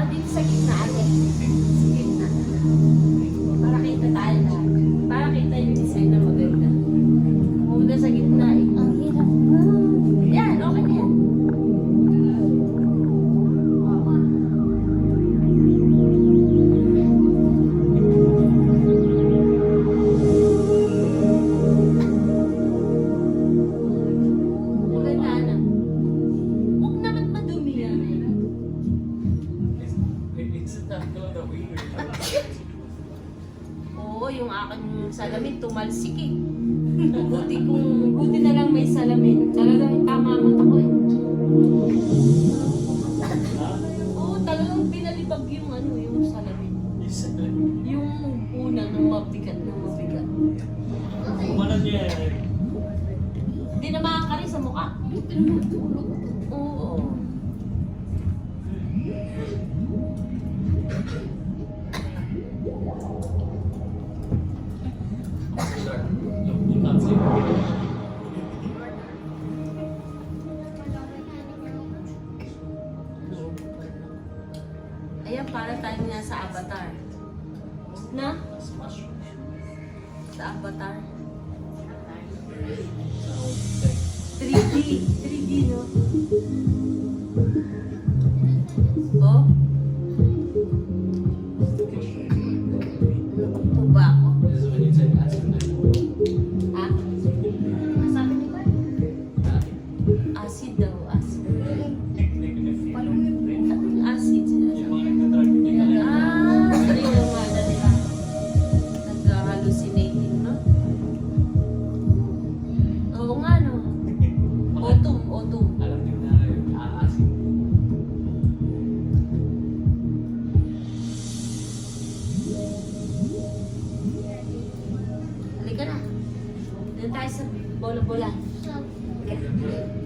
Dito sa gitna ate. Sa gitna. Para kita tayo na. Para kita yung design na maganda. Pumunta sa gitna eh. Ang hirap na. Yan, okay na yan. Maganda na. Huwag naman madumi yan eh. Oo, yung aking salamin tumalsik eh. Buti na lang may salamin. Talagang tama mo ako eh. Oo, talagang pinalibag yung ano, yung salamin. Yung una nung mabigat na mabigat. Hindi na makakari sa mukha. Oo. Ayan, para tayo nga sa Avatar. Na? Sa Avatar. 3D. 3D, no? Oh? Nakupo ba ako? Ha? Sabi ni ba? Acid daw, acid. Acid sinasabi. Yung umada nila. Nag-hallucinating, no? Oo nga, no? Autumn, autumn. Halika na. Doon tayo sa bola-bola. Halika.